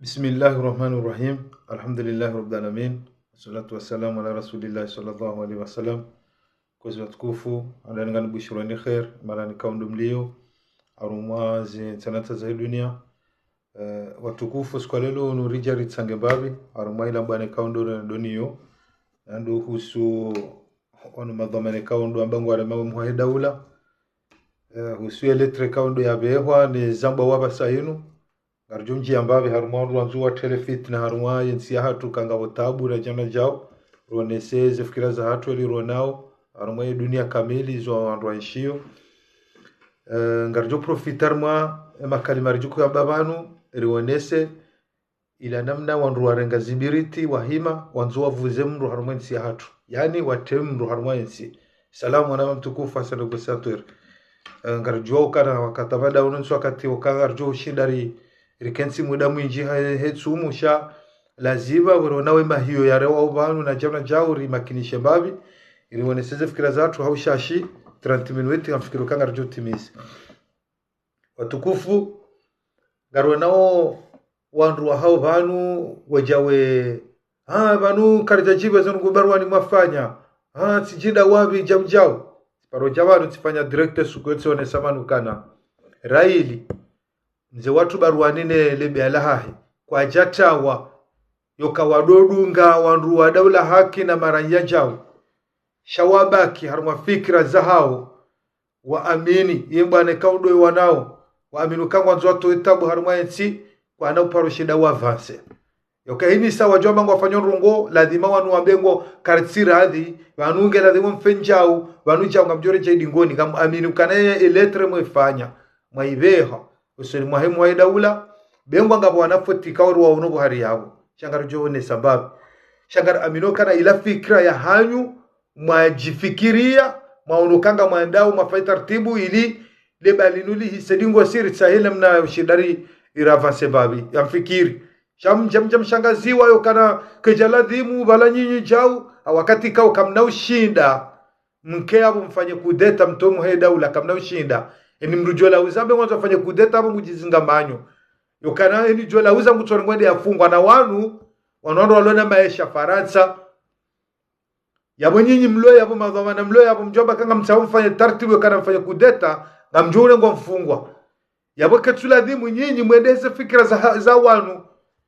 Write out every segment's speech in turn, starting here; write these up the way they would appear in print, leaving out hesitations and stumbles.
Bismillahirrahmanirrahim. Alhamdulillahi rabbil alamin. Wassalatu wassalamu ala rasulillahi sallallahu alaihi wasallam. Kwa watukufu andani bushurani khair marani kaundu mlio arumazi sanata za dunia. Watukufu sikwalelo nurija ritsange babi arumaila bane kaundu na doniyo nando husu onu madhamane kaundu ambangu ala mamu muhahe daula husu eletre kaundu ya behwa ni zamba waba sayinu Garjunji ambavi harumaru wanzuwa telefit na harumaa yensi ya hatu kanga watabu na jana jao ruoneseze fikira za hatu wali ruonao harumaa dunia kamili zo wanruwa nshio Garjo profitar mwa makali marijuku ya babanu ruonese ila namna wanruwa renga zibiriti wahima wanzuwa vuzemru harumaa yensi ya hatu yani watemru harumaa yensi salamu wana mtukufu asana gusatuir Garjo kana wakatabada ununsu wakati wakanga garjo shindari Rikensi muda mwinji hetsumu sha lazima wanawe mahiyo ya rewa ubanu na jamna jauri makinishe babi ili waneseze fikira zatu haushashi 30 minuti amfikiru kanga rjo timisi watukufu garwa nao wanru wa hao banu wajawe banu karitajiba zanu barwani mwafanya sijida wabi jamjao paro jawanu tifanya director sukwetse onesamanu kana raili Nze watu baruanine lebe alahahi kwa jatawa yoka wadodunga wanru wa daula haki na maranja jao shawabaki haruma fikra za hao waamini yembane kaudoi wanao waaminu kangwa nzoto itabu haruma yensi kwa anau paroshida wavanse yoka hini sawa jomba ngwa fanyon rungo ladhima wanu wabengo karitsira hadhi wanunge ladhima mfenjao wanuja ngamjore jaidi ngoni kamu aminu kanaye eletre mwefanya mwaibeha usuli muhimu wa daula bengwa ngabo wanafoti kauru wa unubu hari yao shangar jone sababu shangar amino kana ila fikra ya hanyu mwajifikiria mwaunukanga mwandao mwafai tartibu ili lebalinuli hisedingo siri sahile mna shidari iravanse babi ya mfikiri jam shangaziwa yo kana kejaladhimu bala nyinyi jau wakati kao kamna ushinda mke abo mfanye kudeta mtomu he daula kamna ushinda eni mrujola uzambe mwanzo afanye kudeta hapo mujizinga manyo yokana eni jola uza mutoro ngwende yafungwa na wanu wanondo walona maisha Faransa yabo nyinyi mloya yabo madhamana mloya yabo mjomba kanga msawo mfanye tartibu kana mfanye kudeta na mjole ngo mfungwa yabo ketula dhimu nyinyi mwendeze fikra za wanu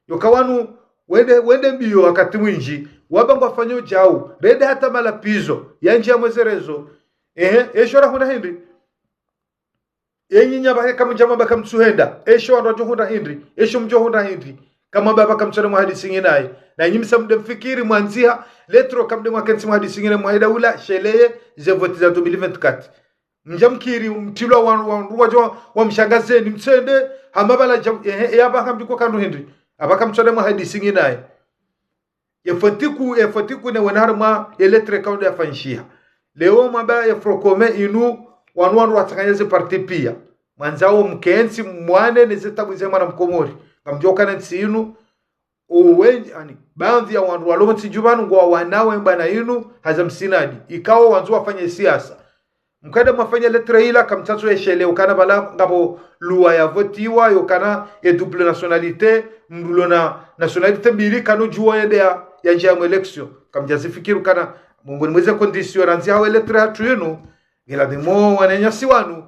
yokawanu wende mbio wakati mwinji wabango afanyo jao rede hata malapizo yanje ya mwezerezo eshora huna hindi Enyi bahe kama jama baka msuhenda esho wandojo hunda hindri esho mjo hunda hindri kama baba kamtsana muhadisi nginaye na nyinyi msamde mfikiri mwanzia letro kamde mwakensi muhadisi ngine muhaida ula sheleye zevoti za 2024 mjamkiri mtilwa wanruwajo wa mshangazeni mtsende hamabala yaba kamjiko kandu hindri abaka mtsana muhadisi nginaye yefatiku ne wenarma eletre kaunde afanshia leo mabaya yafrokome inu wanu watakanyeze parti pia mwanzao mkensi mwane nezetabu zema na mkomori kamjoka na nsinu uwe ani baadhi ya wanu walomo tijubanu ngwa wanawe mbana inu haza msinadi ikawa wanzu wafanye siasa mkada mwafanya letre ila kamtatu eshele ukana bala ngabo luwa ya votiwa yokana double nationalite mdulo na nationalite mbili kanu juwa yede ya njia ya election kamjazifikiru kana mungu nimweze kondisio ranzi hawe letre hatu yenu gila dimo wananyasi wanu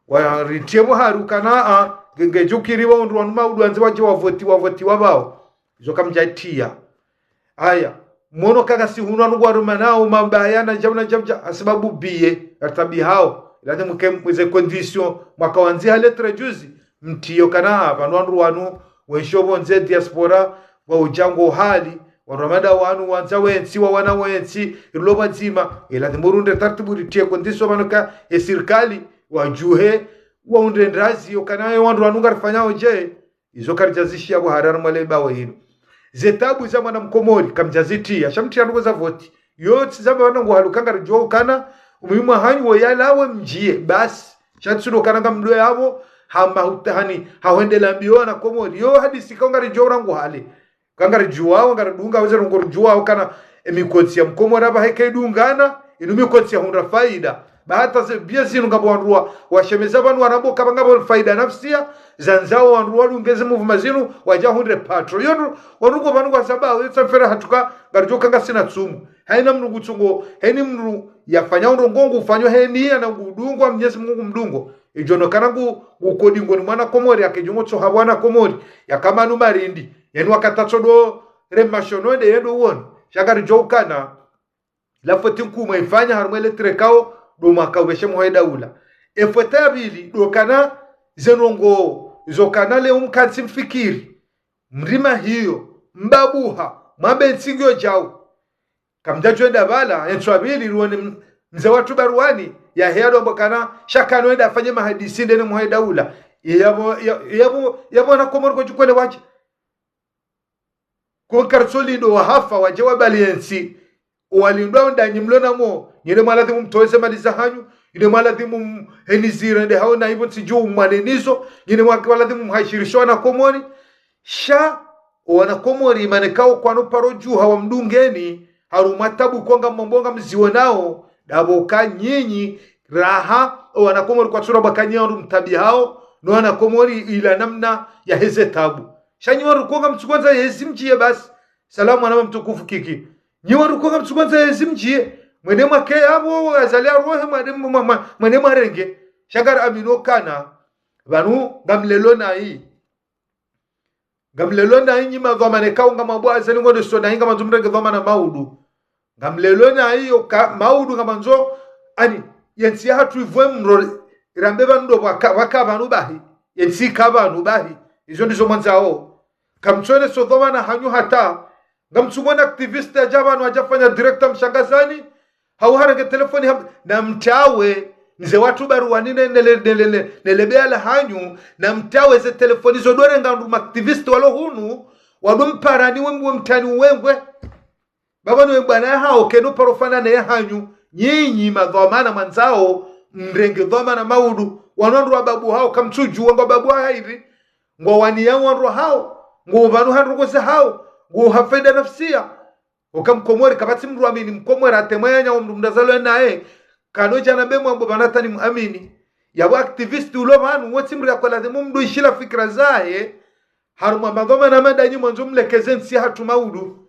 waritiemu haru kana ngejukiri wa undu wanu maudu anzi waje wavoti wabao izo kamjaitia haya mwono kaka si hunu wanu waruma nao mabayana jamja sababu biye atabi hao ilate mweze kondisyon mwaka wanzi letre juzi mtiyo kana wanu wenshobo nze diaspora wa ujango hali Waramada wanu wanza wensi wa wana wensi iloba nzima ilate murunde tartibu ritie kondiso manuka serikali wajuhe waunde ndazi yokanaye wandu wanunga rifanyao je izo karijazishia bo harar maleba wenu zetabu za mwana mkomori kamjazitia shamti yandugo za voti yote zamba wanangu halukanga rijo kana umuhimu hanyu wayalawe mjie basi shatsuno kananga mdo yabo hama utahani hawendela mbiona komori yo hadisi kaunga rijo rangu hali kangari juwao ngari dunga weze rungoro juwao kana emikotsi ya mkomora ba heke dungana inu mikotsi ya hundra faida bahata se bia sinu ngabo wanruwa washemeza banu warabo kabanga bo faida nafsia zanzao wandu walungeze muvuma zinu waja hundre patro yono wanugo banu kwa sababu yetsafera hatuka garjoka ngasina tsumu haina mnungu tsungo heni mnu yafanya urongongo ufanywa heni ana ngudungwa Mwenyezi Mungu mdungo ijono kanangu ukodingo ni mwana komori akijungo tso habwana komori yakamanu marindi yenu wakatatsodo remashonode yedo won shagari jokana la foti nkuma ifanya harumele trekao do makaweshe muhaida ula efota bili do kana zenongo zokana le umkatsi mfikiri mrima hiyo mbabuha mabensingyo jao kamjajwenda bala enswabili ruone mze watu baruani ya heado mbokana shakano enda afanye mahadisi ndene muhaida ula yabo na komoro ko jukwele waje ko karsoli do hafa waje wabaliensi walindwa ndanyi mlona mo nyine malathi mumtoeze maliza hanyu nyine malathi henizira nde haona hivyo siju manenizo nyine malathi mumhaishirisho na komori sha wana komori manekao kwa no paroju hawa mdungeni harumatabu konga mbonga mziwe nao daboka nyinyi raha wana komori kwa sura bakanyaru mtabi hao no wana komori ila namna ya heze tabu shanyi waru konga mtsukonza yezimjie basi salamu anama mtukufu kiki nyi waru konga mtsukonza yezimjie mwene mwake abo azalia rohe mwene marenge shagara amino kana vanu gamlelo na hii nyima dhamane kao ngama bwa azali ngode sona hinga manzumrenge dhamana maudu gamlelo na hiyo maudu ngama nzo ani yensi hatu ivwe mro irambe bando waka banu bahi yensi kabanu bahi izo ndizo mwanzao kamchone so dhamana hanyu hata ngamtsumona activist ajabanu ajafanya director mshangazani hauharenge telefoni na mtawe nze watu baruani nelebea hanyu na mtawe ze telefoni zodore ngandu activist walo hunu wadumparani wemwe mtani wengwe baba niwe bwana hao keno parofana na hanyu nyinyi madhamana manzao mrenge dhamana maudu wanondu babu hao kamchuju wango babu hivi ngo wani yangu wandu hao ngo banu handu kose hao ngo hafeda nafsia ukamkomori kabati mru amini mkomori atemanya mru mdazalo nae kanoja na bemwa mbo banata ni muamini yabo activist ulo banu woti mru yakola de mumdu ishila fikra zae haruma madhoma na madanyi mwanzo mlekeze nsi hatu maudu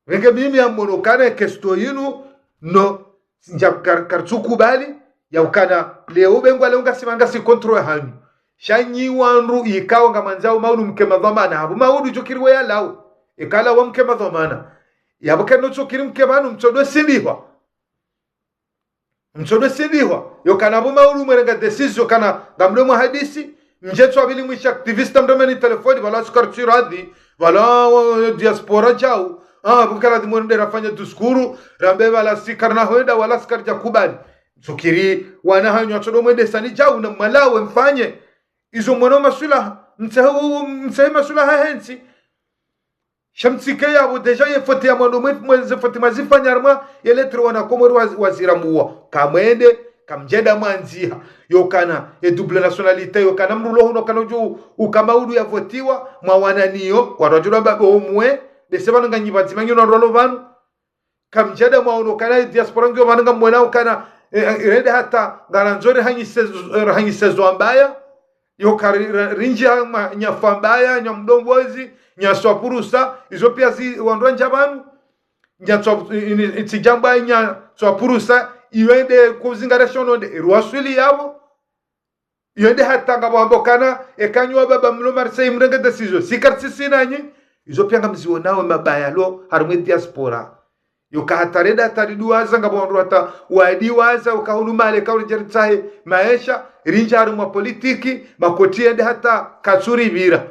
wenge mimi amono kana kesto yinu no sinja kartuku bali ya ukana leo bengwa leo ngasimanga si control hanyu shanyi wanru ikawa ngamanzao maudu mke madhoma na habu maudu jokiriwe ya lao ikala wa mke madhomana yabuke no chokiri mke banu mchodo sindihwa yo kana bo maulu mwenga decision kana gamdo hadisi mjeto abili mwisha activist mdomeni telefoni wala skarchi radhi wala diaspora jao bukala di mwende rafanya duskuru rambe wala sikarna hoenda wala skarja kubali chokiri wana hanyo chodo mwende sani jao na malawe mfanye izo mwono masula msehe masula hahensi shamsike yabo deja yefoti ya mwando mweze foti mazifanya arma yeletro wana komori waziramuwa kamwende kamjeda mwanziha yokana double nationalite yokana mrulo huno kana jo ukamaudu yavotiwa mwawananiyo warajura babo omwe desebana nganyibatsi mangino rolo vanu kamjeda mwaono kana diaspora ngyo vananga mwana kana rede hata garanzore hanyisezo ambaya yokari rinji nyafambaya nyamdombozi nyaswapurusa izo pia zi wandranja banu itijamba nyaswapurusa iwende kuzingareshono de ruaswili yabo iwende hata ngabambokana ekanywa baba mlo marse imrenge decision sikartisi nanyi izo pia ngamzionawe mabaya lo harumwe diaspora yokahatareda tariduaza ngabondro hata wadiwaza ukahulumale kaurijeritahe maisha rinja harumwa politiki makotiende hata katsuri bira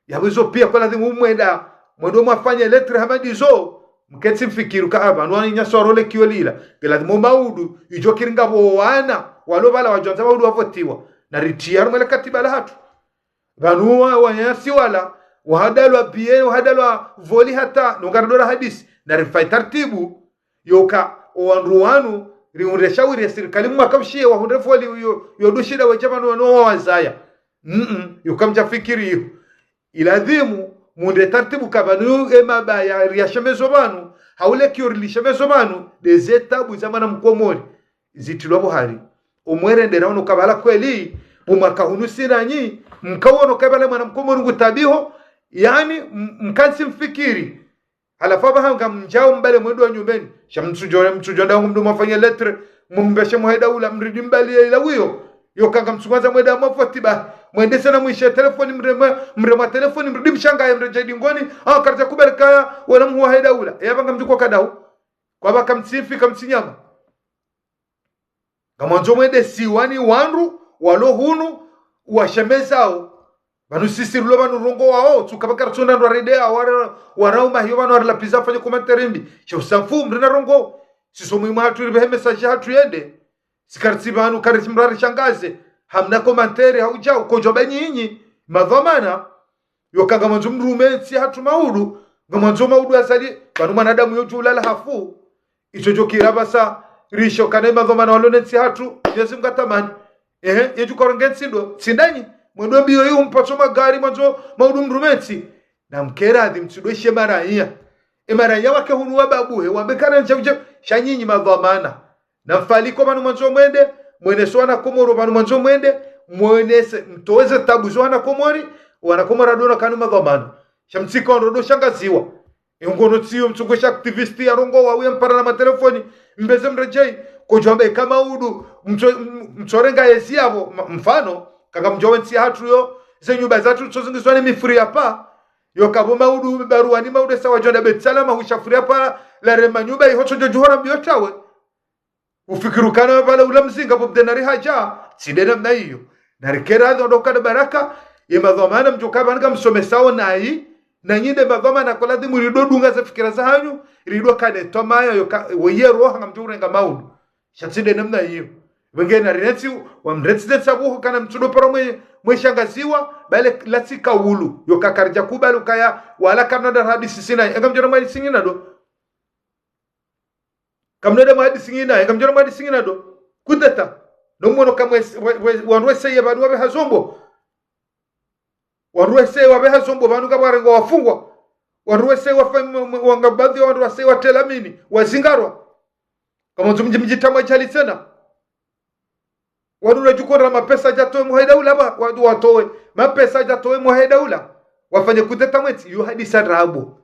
yabuzo pia kwa lazima umwenda mwendo mwafanya letre hamadizo mketsi mfikiru ka abantu wani nyasorole kiolila lazima maudu ijo kiringa bo wana walo bala wajonza maudu wavotiwa na ritiaru mele katiba la hatu banu wanyasi wala wahadalwa pie wahadalwa voli hata nongardora hadisi na rifai tartibu yoka wanruwanu riunde shauri ya serikali mwakamshie wahunde voli yodushida wajamanu wano wazaya yokamja fikiri hiyo iladhimu munde tartibu kabanu emabaya riyashemezo banu haule kiorilishemezo banu dezetabu zamana mkomori zitilwa bohari umwere ndera ono kabala kweli umaka hunu sinanyi mkawono kabale mwana mkomo rungu tabiho yani mkansi mfikiri alafa bahanga mjao mbale mwendo wa nyumbeni mtujo nda mdu mafanya letre mumbeshe muhaida ula mridi mbali ila wiyo yokanga msumaza mweda mafoti ba mwende sana mwishe telefoni mrema telefoni mridi mshanga ya mreja dingoni karza kubereka wala muhaida ula yabanga mjuko kadao kwa baka msifi kamsinyama kamanzo mwende siwani wanru walo hunu washemezao banu sisi rulo banu rongo wao tukabaka tunda ndo redea warauma hiyo banu arla pizza fanye commentaire sho sanfu mrina rongo siso mwimu hatu ribe message hatu yende sikarti banu karti mrari shangaze hamna commentaire hauja ukojo banyinyi madhamana yokanga manzo mrumensi hatu maudu ngamanzo maudu asali banu manadamu yotu ulala hafu ichojo kirabasa risho kana madhamana walonensi hatu yesi mgatamani yeju korongensi ndo sindanyi mwendo biyo yu mpacho magari mwanzo maudu mrumensi na mkera adhi mtudoshe maraiya maraiya wake hunu wababuhe wambekana nchauja shanyinyi madhamana na mfaliko manu mwanzo mwende mwene suwana komoro manu mwanzo mwende mwene mtoweze tabu suwana komori wana komora dona kanu madhamana shamtsika onrodo shangaziwa yungono tsiyo mtungosha aktivisti ya rongo wawe mpara na matelefoni mbeze mrejei kujombe kama udu mchorenga yesi yabo mfano kaka mjowensi hatu yo zenyuba zatu tozingizwane mifuri hapa yo kabo maudu baruani maudu sawa jonda betsalama hushafuri hapa la rema nyuba ihocho jojuhora mbiyotawe ufikirukana pale ula mzinga pobdenari haja sidena mna hiyo narikera ndoka baraka ye madhamana mjokaba nga msomesao nai na nyinde madhamana koladi murido dunga za fikira za hanyu rido kane tomaya yo woye roha ngamjurenga maudu shatside namna hiyo wengine rinetsi wa mretsi sabuho kana mtudo paro mweshangaziwa bale latsika ulu yo kakarja kubalu kaya wala kanada hadisi sina ngamjora mali singina do kamnada mali singina ngamjora mali singina do kudeta no mono kamwe wanwese yabanu wabe hazombo wanwese wabe hazombo banu kabarengo wafungwa wanwese wangabadhi wanwese watelamini wazingarwa kama mjitamwa chali tena wanuna jukora mapesa jatoe muhaidaula ba wadu watoe mapesa jatoe muhaidaula wafanye kudeta mweti yu hadisa rabu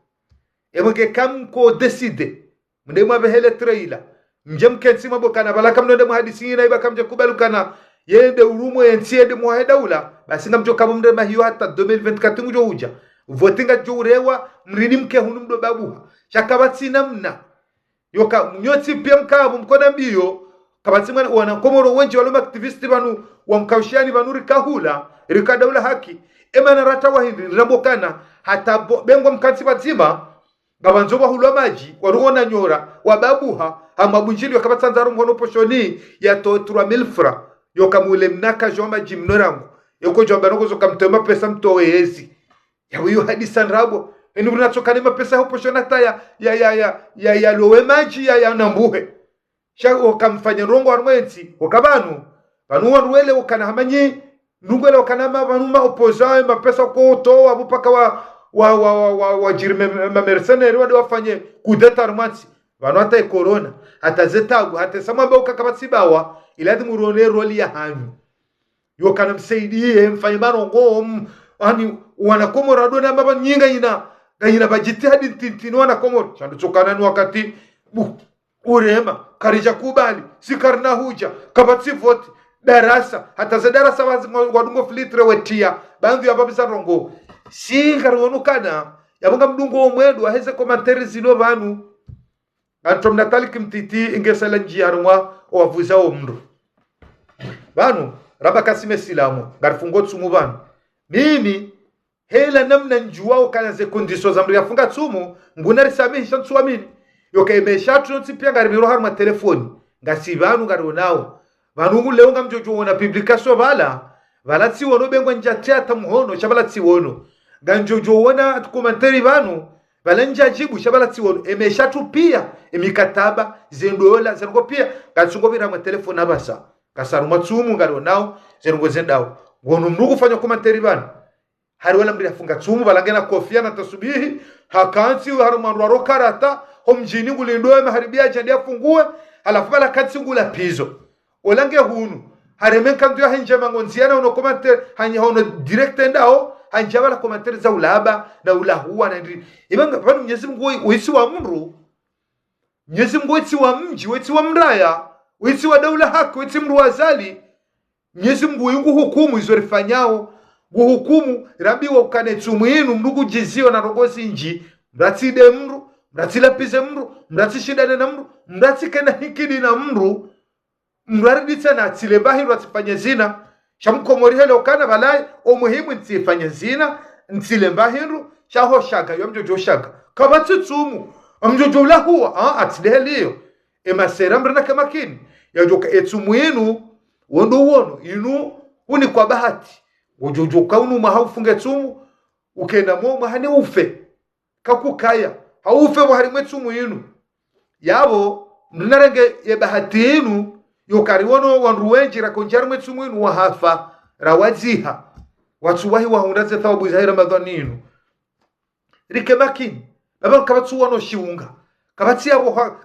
emge kamko decide mde mabehele traila mjem kensi mabokana balaka mnode muhadisi ina iba kamje kubalukana yende urumo yensiede muhaidaula basi ngamjo kama mde mahiyo hata 2024 ngujo uja votinga jurewa mridi mke hunu mdo babuha shakabatsi namna yoka mnyoti pia mkabu mkona mbiyo kabatima wana komoro wenji waloma activisti banu wamkaushani banuri kahula rikadaula haki emana rata wa hindi rambokana hata bengo mkansi batima gabanzo bahulwa maji waruona nyora wababuha amabunjili wakabatsanzaro mhono poshoni ya totura milfra yoka mule mnaka joma jimnorangu yoko jomba noko zokamtema pesa mtowezi ya huyo hadisa nrabo enu brunatokana mapesa hapo shonata ya lowe maji ya nambuhe shako kamfanya rongo arwensi wakabanu banu wanwele wakana hamanyi nungwele wakana mabanu opozae mapesa ko to abupaka wa jirme mercenaire wade wafanye kudeta armansi banu hata corona hata zetagu hata samamba ukakabatsibawa iladi murone roli ya hanyu yokana msaidie mfanye barongo ani wanakomora dona maba nyinga ina bajitihadi tintino wanakomora chandu chokana ni wakati urema karija kubali sikarna huja kabatsi vote darasa hata za darasa wadungo flitre wetia bandu ya babisa rongo singarono kana yabanga mdungo omwedu aheze commentaire zino banu antom natali kimtiti ingesala njiarwa owavuza omndo banu raba kasime silamu garfungo tsumu banu mimi hela namna njuwao kana ze kondiso za mria funga tsumu ngunari samihisha ntsuamini yoka imeshatu ntsipia ngaribiro harma telefoni ngasibanu ngaronao vanungu leo ngamjojo wona publication vala tsiwono bengwa njatata muhono chabala tsiwono nganjojo wona commentaire vanu vala njajibu chabala tsiwono imeshatu pia emikataba zendola zengo pia katsungo birama telefoni abasa kasaru matsumu ngaronao zengo zendao ngono mrugu fanya commentaire vanu hari wala mbira funga tsumu balangena kofia na tasubihi hakansi harumandu arokarata homjini ngulindoe maharibia jandi afungue alafu bala katsingula pizo olange hunu haremenka ndio hanje mangonziana uno commentaire hanya hono direct endao hanja wala commentaire za ulaba na ulahuwa na ndi ibanga pano Mwenyezi Mungu wisi wa mru Mwenyezi Mungu wisi wa mji wisi wa mraya wisi wa daula haki wisi mru wazali Mwenyezi Mungu yungu hukumu izorifanyao guhukumu rambiwa ukane tumwinu mnugu jizio na rogozi nji mratide mru mratilapize mru mratishidane na mru mratikena hikidi na mru mrariditsa na tsilembahi ratifanye zina shamkomori helo kana balai omuhimu ntsifanye zina ntsilembahi ru shaho shaka yomjojo shaka kabatsumu amjojo la huwa atideliyo emasera mrana kama kini yajoka etumwinu wondo wono inu uni kwa bahati wojojo kaunu mahaufunge tumu ukenda mo mahane ufe kakukaya haufe muharimwe tumu inu yabo mnarenge ye bahati inu yokariwono wanruwenji rakonjarmwe tumu inu wahafa rawaziha watuwahi wahundaze thawabu za Ramadhani inu rikemaki nabo kabatsuwano shiunga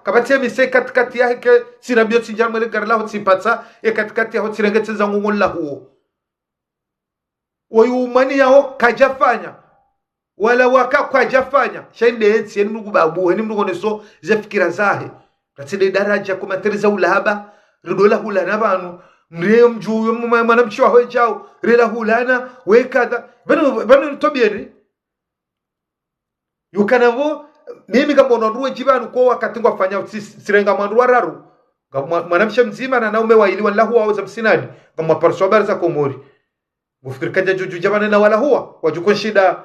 kabatia mise katikati yake sirabio tsinjarmwe regarlaho tsipatsa katikati yaho tsirengeteza ngungula huo wayumani yao kajafanya wala waka kajafanya shainde ensi yani mnugu babu yani mnugu neso zefikira zahe katside daraja kumateriza ulaba ridola hulana banu mriyo mjuyo mwanamchwa hoe jao rila hulana wekada banu tobieni yukanavo mimi kama ononruwe jibanu kwa wakati ngwafanya sirenga mwandu wararu mwanamsha mzima na naume waili wallahu waweza msinadi kama parsobari za komori Mufikiri kaja juju jamani na wala huwa wajukon shida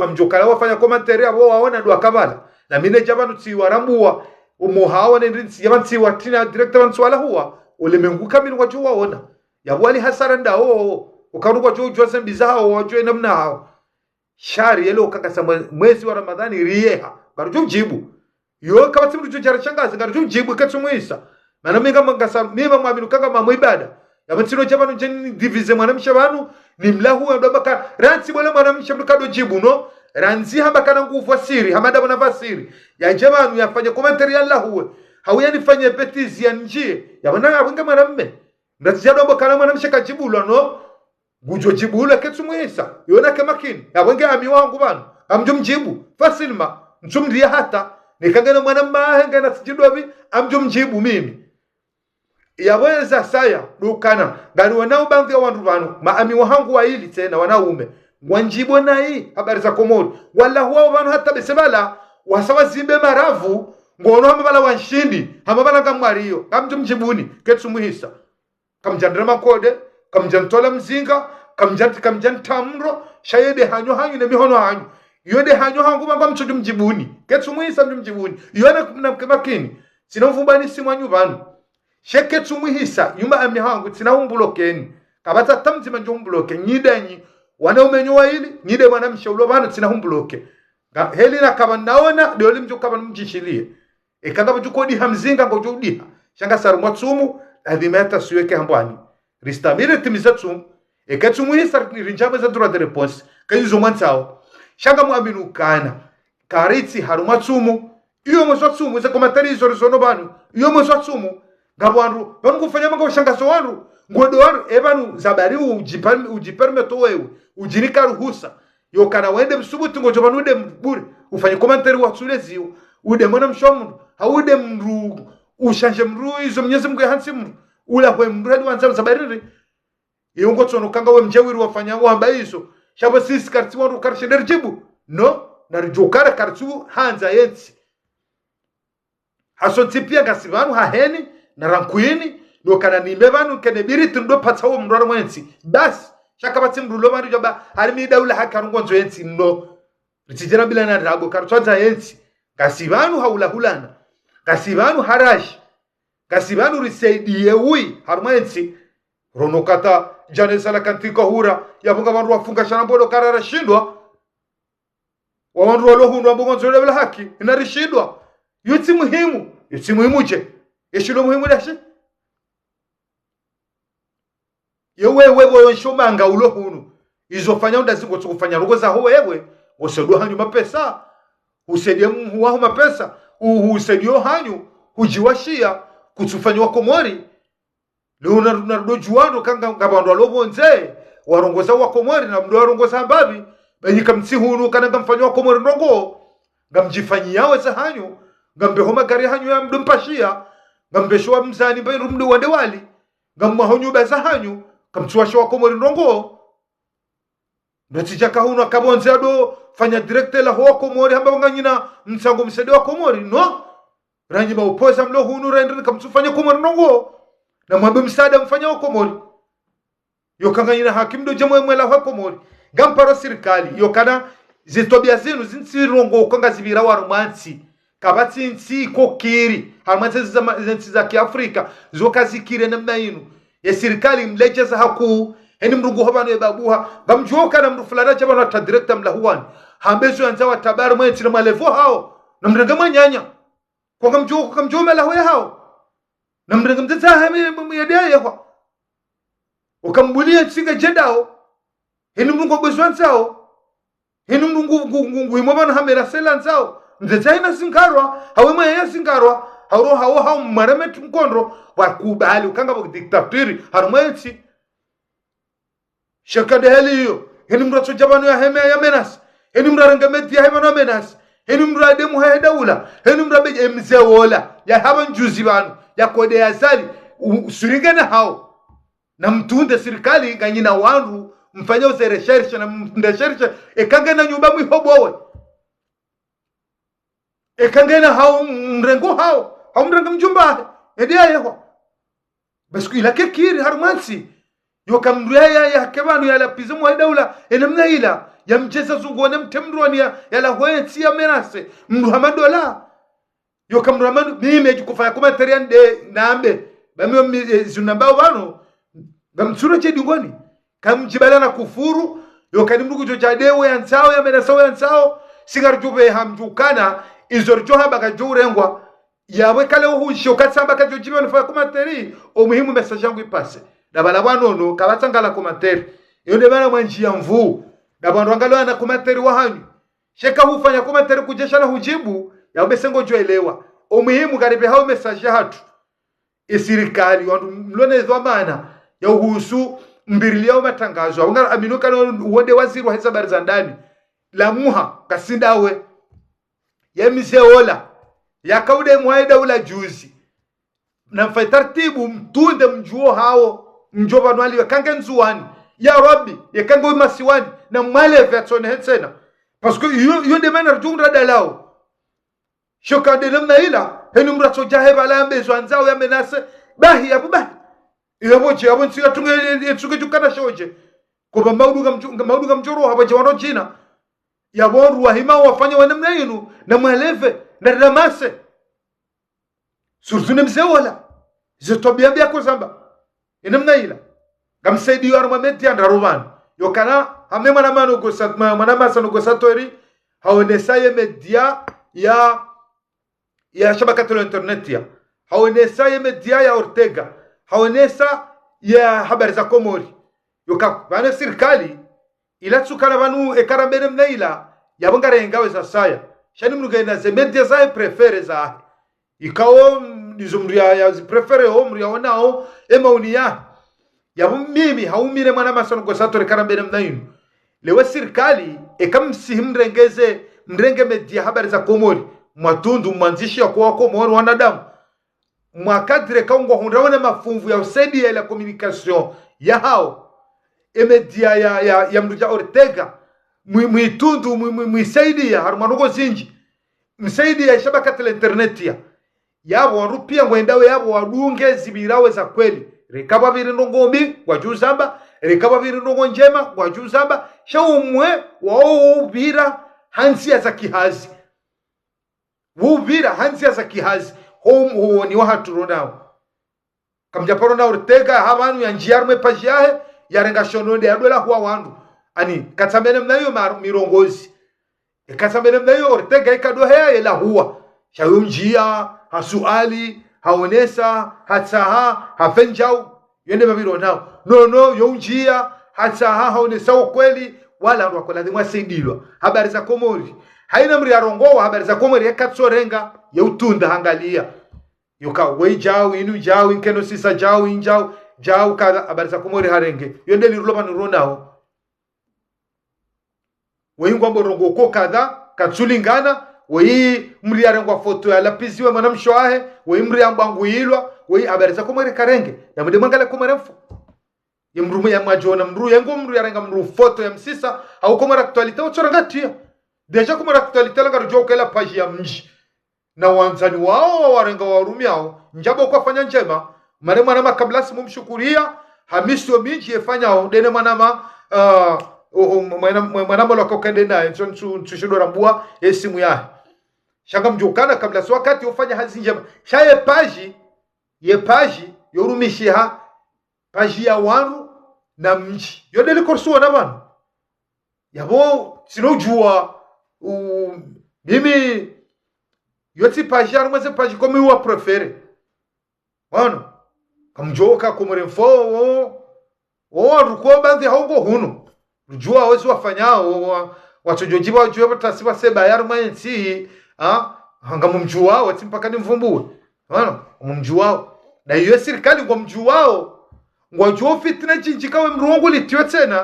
amjokala wafanya commentary abo waona ndo akabala na mine jamani tsi warambua umuhawa nendinsi jamani tsi watina director wansu wala huwa ulemengu kamili kwa jua waona yabwali hasara ndao ukaruka juu jose mbizao wajue namna hao shari yelo kakasa mwezi wa Ramadhani riyeha garujo jibu yo kama timu jujara changaza garujo jibu katsumuisa mana minga mangasa mima mwabinu kanga mamwibada yamatino jabanu njeni divize mwanamsha banu ni mlahu wa ndabaka ranzi wala mwanamsha mkado jibu no ranzi hamba kana nguvu wasiri hamada bana vasiri ya jabanu yafanya commentary Allah hawiyani fanye petizi ya njie yabana abunga mwanamme ndazijado mbo kana mwanamsha kajibulo no gujo jibulo ketsumuisa yona kemakini yabunga ami wangu banu amjum jibu fasilma mtumdia hata nikangana mwanamma henga na sijidwabi amjum jibu mimi yaweza saya dukana gari wanao bangi ya wandu banu maami wahangu wa hili tena wanaume wanjibo na hii habari za komori wala huwa banu hata besebala wasawa zimbe maravu ngono hamabala wanshindi hamabala kamwariyo kamtu mjibuni ketsu muhisa kamjandra makode kamjantola mzinga kamjantamro shayede hanyo ne mihono hanyo yode hanyo hangu banga mchudu mjibuni ketsu muhisa mjibuni yona mnamakini sinomvumbani simwanyu banu sheke tumuhisa nyuma amihangu tsinahumblokeni kabata tamzima njombloke nyidanyi wanaumenyowa ili nyide mwanamsha bana tsinahumbuloke heli na kaba naona dole mjo kaba mjishilie ekanga bujukodi hamzinga ngojodiha shanga sarumwa tsumu adhimeta suweke hambwani ristamire timizatsu ekatumuhisa rinjama za droit de réponse kayizo mwansao shanga muaminu kana karitsi harumwa tsumu iyo mwa tsumu za komentari zorizono banu iyo mwa tsumu ngabwandu banu kufanya manga ushangazo wandu ngodo wandu ebanu zabari ujipermeto wewe ujirika ruhusa yokana wende msubuti ngojo banu ude mburi ufanye commentary wa tsulezio ude mwana mshomu haude mru ushanje mru izo Mwenyezi Mungu hansi mru ula kwe mru hadi wanza zabariri yongo tsono kanga we mjewiru wafanya wamba izo shaba sisi karti wandu karshender jibu no narijokara kartu hanza yensi haso tipia gasibanu haheni na rankuini no kana nimbe banu kene biriti ndo patsawo mndoro mwensi bas shaka batsi mrulo banu joba harimi daula hakarungo nzo yensi no ritijera bila na rago kartwaza yensi kasibanu haula hulana kasibanu harash kasibanu risaidie ui harmensi ronokata jane sala kantika hura yabunga bandu wafunga shana bodo karara shindwa wa bandu walohundu ambongo nzo bila haki inarishindwa yuti muhimu je yeshilo muhimu dashi yewe yonshomanga ulohunu izofanya undazingo tsukufanya rogo za wewe osedo hanyu mapesa usedie muwaho mapesa usedio hanyu hujiwashia kutsufanywa komori leo narudo juano kanga ngabandu alobonze warongoza wa Komori na mdo warongoza mbabi banyika mtsihunu kana ngamfanywa Komori ndongo ngamjifanyia weza hanyo ngambe homa gari hanyo ya mdo mpashia ngambe shwa mzani mbayo mdo wande wali ngamma honyo beza hanyo kamchuasha wa Komori ndongo ndatijaka huno akabonze ado fanya directe la ho Komori hamba nganyina msango msede wa Komori no rangi maupoza mlo hunu rende kamtsufanya Komori ndongo na mwambe msada mfanya wa Komori yokanganyina hakim do jamwe mwela wa Komori gamparo serikali yokana zitobia zinu zinsirongo kanga zibira warumansi kabati nsi kokiri harmanse za kiafrika zokazikire namna inu ya serikali mlejeza haku heni mrugo hobano ya babuha gamjoka na mru fulana chaba na director mlahuani hambezo yanza wa tabaru mwenye tina malevo hao na mrenga manyanya kwa gamjoka melaho ya hao na mrenga mtata hame yadea yahwa ukambulia tsinga jedao heni mrungo bezwansao heni mrungu imobano hamera selansao mtata ina sinkarwa hawe maya sinkarwa hao marametu mkondro wakubali ukanga bok diktaturi harumwensi shakade heliyo heni mracho jabano ya heme ya menas heni mraranga media hema menas heni mrade muha daula heni mrabe emzewola ya haban juzi banu ya kode ya zali usurigana hao na mtunde serikali nganyina wandu mfanya uze research na research ekanga na nyumba mwihobowe ekanga na hao mrengo hao mrengo mjumba edia yeho basku ilake kiri harumansi yokamruya ya kebanu ya lapizo mwa daula enamna ila ya mjeza zungone mtemroni ya la hoyeti ya menase mruhamando la yokamruhamando mimi ejukufanya kuma teriande naambe bamyo zunambao bano gamtsuro chedingoni kamjibala na kufuru yokanimrugu jojadewe yansao ya menasao yansao singarjube hamjukana izorjo haba kajurengwa yawe kale uhusho katsamba kajojibe nfanya kuma teri umuhimu message yangu ipase dabala bwanono kabatsangala komateri yonde bana mwanji ya mvu dabandu angalo na komateri wa hanyu sheka hufanya komateri kujesha na hujibu ya ubesengo joelewa umuhimu karibe hao message hatu esirikali wandu mlone dhamana ya uhusu mbirilia matangazo anga aminuka no wode waziri wa habari za ndani la muha kasindawe ya miseola ya kaude mwaida ula juzi na mfai tartibu mtunde mjuo hao mjoba nwali kange nzuwani ya rabbi ya kange masiwani na maleve atone hetsena parce que yo de mener jungra dalao shoka de namna ila henu mracho jahe bala mbezo anzao ya menase bahi ya bubahi ile boche abo ntsiga tunge jukana shoje ko mauduga mjoro habaje wano china ya boru wahima wafanya wanamna yinu na maleve na ramase sursune mzewala zitobia bia ko zamba inamna ila gamsaidi yo armamenti anda roman yokana hamema na mano go satma manama sano go satori haonesaye media ya shabakatu internet ya haonesaye media ya Ortega haonesa ya habari za Komori yokapana serikali ila tsukana banu ekarambere mnaila yabongarengawe za saya shani mnugenda ze media za prefere za ikawo nizumria ya prefere omri onao emaunia yabo mimi haumire mwana masano go satore karambere mnainu lewe serikali ekamsi mrenge media habari za Komori matundu mwanzishi ya kwa Komori wanadamu mwakadre kaungo hundaone mafumvu ya usedi ya la communication ya hao emedia ya mruja Ortega mwitundu mwisaidi ya harumanugo zinji msaidi ya shabakati la interneti ya yabo warupia ngwendawe yabo wadunge zibirawe za kweli rekaba virindo ngombi wajuzamba rekaba virindo njema wajuzamba shaumwe waubira hansia za kihazi wubira hansia za kihazi huo ni wahatu nao kamjaporo na Ortega habanu ya njiarme pajiahe ya renga shononde ya dola huwa wandu ani katamene mnayo mirongozi katamene mnayo Ortega ikadohea yela huwa shayo njia hasuali haonesa hatsaha hafenjau yende babiro nao no yo njia hatsaha haonesa ukweli wala ndo akola dimwa sidilwa habari za Komori haina mri arongowa habari za Komori yakatsorenga ya utunda hangalia yuka wei jao inu jao inkeno sisa jao injao jau kadha habari za komori harenge yonde lirulo banuro nao wengwa borongo ko kadha katsulingana wei mri arengwa foto ya lapiziwe mwanamshoahe wei mri ambangu yilwa wei habari za komori karenge na mde mangala komori mfu yemrumu ya majona mru yengo mru yarenga mru foto ya msisa au komori aktualite ochorangatia deja komori aktualite la garujo kela page ya mji na wanzani wao warenga warumi hao njabo kwa fanya njema mare mwana makablasi mumshukuria hamisi wa minji yefanya dene mwana mwana mwana kokende naye tushido rambua esimu ya shanga mjukana kabla si wakati ufanya hazi njema shaye paji yorumishi ha paji ya wanu na mji yodele korsuwa na wanu yabo sinojua mimi yoti paji arumeze paji komi uwa prefere wano kamjoka kumuremfo ruko bandhi haungo hunu rujua wezi wafanyao watujojiba wajua tasiba seba yaruma nsi hanga mumjua wati mpaka ni mvumbue wano mumjua na hiyo serikali kwa mjuao ngwajua fitna jinjika we mruongo litiwe tena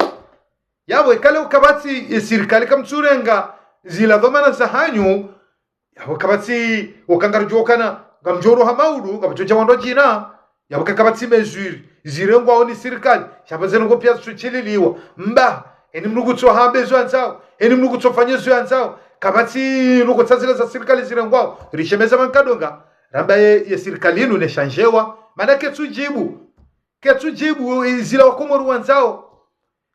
yawe kale ukabati serikali kamtsurenga zila dhamana za hanyu yawe kabati ukangarujua kana ngamjoro hamaudu ngabachoja wando jina yawe kabati mezuri zirengo aoni serikali shabazeno ngo pia suchililiwa mba eni mnugutso habezo anzao eni mnugutso fanyezo anzao kabati nuko tsazile za serikali zirengo rishemeza mankadonga ramba ye serikali inu neshanjewa maana ketsujibu zila wakomoru wanzao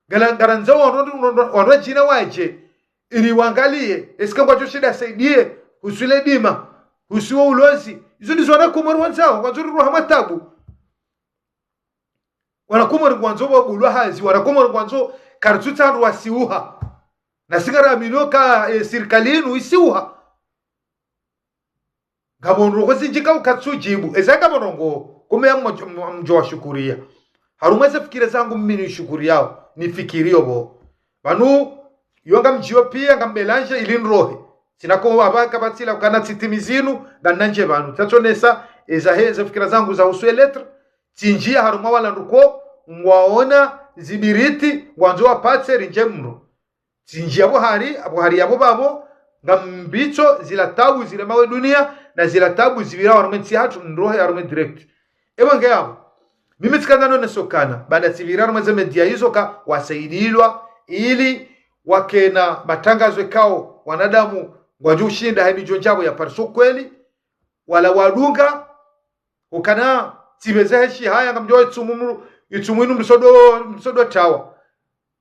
garanzao wano jina waje ili wangalie eska kwa shida saidie usule dima usiwe ulozi hizo ndizo wanakomoru wanzao wanzuri ruhama tabu wanakomoru wanzo wabulwa hazi wanakomoru wanzo kartuta ruwasiuha na sigara minoka serikali inu isiuha gabondo kosinjika ukatsujibu ezanga borongo kumea mjo wa shukuria harumweze fikire zangu mimi ni shukuri yao nifikirio bo banu yonga mjio pia ngambelanje ilinrohe sinako abaka batila ukana titimizinu nanje banu tatonesa ezaheze fikira zangu za uswe letre tinjia harumwa wala nduko mwaona zibiriti wanzo apatse rinjemro tinjia buhari yabo babo ngambicho zila tabu zile mawe dunia na zila tabu zibira warumenti hatu nrohe ya rume direct ewange yabo mimi tikandano nesokana baada sibirano mweze media hizo ka wasaidilwa ili wakena matangazo kao wanadamu wajushinda hadi jonjabo ya parso kweli wala wadunga ukana tibezeshi haya ngamjo itsumunu msodo tawa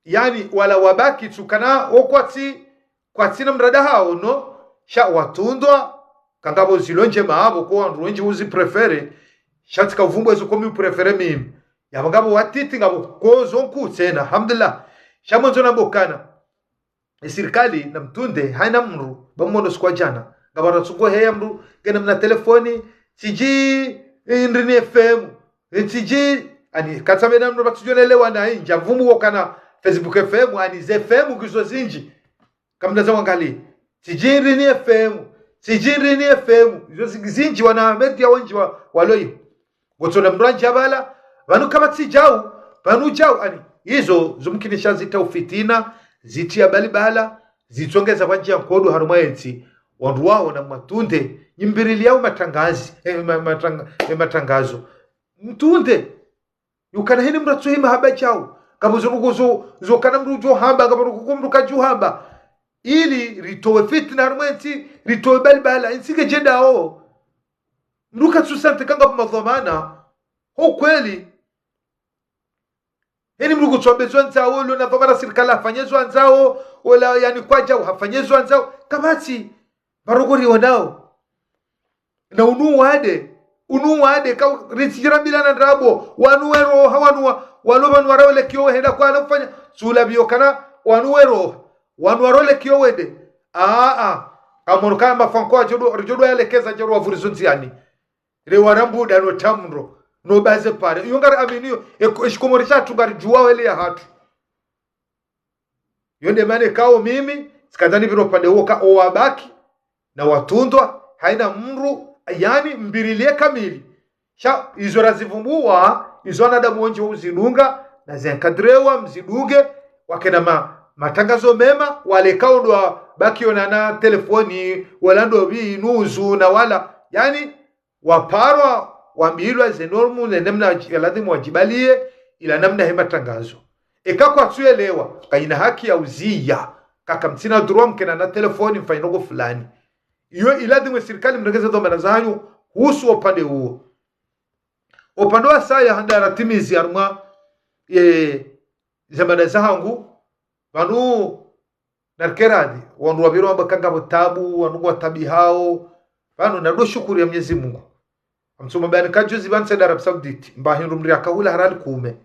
yani wala wabaki tukana okwati kwatina mrada hao no sha watundwa kangabo zilonje maabo ko nruenje uzi prefere shati kavumbo ezo komi prefere mimi yabangabo watiti ngabo kozo nkutena alhamdulillah shamonzo nabokana serikali na mtunde haina mru bamono sikwa jana ngabara tsungo heya mru gena mna telefoni tiji indrini fm tiji ani katamena mru batujonelewa na inja vumu wokana Facebook fm ani zfm kizo zinji kamna zawangali tiji indrini fm izo zinji wana media wanji waloyo gotona mranja bala banu kabati jau ani hizo zumkinisha zita ufitina zitia balibala zitongeza banja nkodo harumwenzi wandu wao na matunde nyimbirili yao matangazo mtunde yukana hini mratsuhima haba chao kabuzuruguzo zokana mrujo hamba kaburukumruka juhamba ili ritowe fitna harumwenzi ritowe balibala insike jedao mruka tsusante kanga madhamana ho kweli heni mruku tsobezo nzao lo na vamara serikali afanyezo nzao wala yani kwaja hafanyezo nzao kabati barogori wanao na unuwade ka ritira bilana ndabo wanuwero hawanwa walobanu warawle kiyo henda kwa alofanya sula biokana wanuwero wanwarole kiyo wede amorka mafanko jodo yalekeza joro wavurizonzi yani re warambu dano tamro no baze pare yongara aminiyo eshikomorisha tungari juwa wele ya hatu yonde mane kao mimi sikadhani viro pande woka owabaki na watundwa haina mru yani mbirilie kamili sha izo razivumbua izo anadamu wonje uzidunga na zenkadrewa mzidunge wakena matangazo mema wale kaudwa bakiona na telefoni walando nuzu na wala yani waparwa wambilwa zenormu na namna lazima wajibalie ila namna hema tangazo ekakwa tuelewa kaina haki ya uzia kaka mtina drum kena na telefoni mfainogo fulani iyo iladhi serikali mregeza dhamana zanyu husu upande huo upande wa saya handa ratimizi arma zamana zangu wanu narkeradi wanu wabiro ambakanga botabu wanu watabi hao wanu nado shukuru ya Mwenyezi Mungu amsoma bani kajuzi banse Arab Saudite mbahindu mri akahula harali kume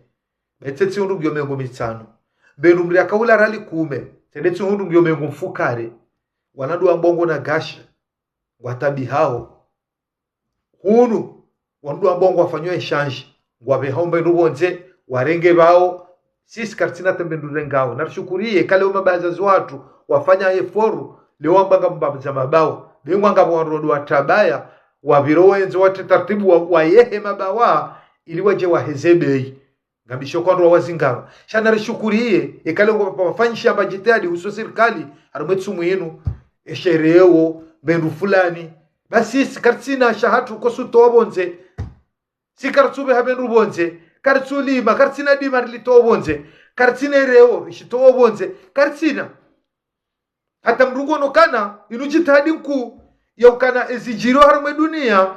betetse undu gyo mengo mitano benu mri akahula harali kume tendetse undu gyo mengo mfukare wanadu ambongo na gasha watabi hao hunu wandu ambongo wafanywe exchange ngwabe haomba ndubonze warenge bao sisi kartina tembendure ngao narushukuriye kale umabaza watu wafanya eforu leo ambanga mbaza mabao bengwanga wanrodo watabaya wabirowenzo wate taratibu wa yehe mabawa ili waje wahezebei ngabisho kwa ndo wazingaba shana rishukuriye ekale ngo wafanyisha bajitadi huso serikali arumwetsu mwinu eshereo bendu fulani basi sikartsina shahatu kosuto wabonze sikartsube habendu bonze kartsulima kartsina dima litobonze kartsine reo shitobonze kartsina hata mrungono kana inujitadi mku yokana ezijiro harumwe dunia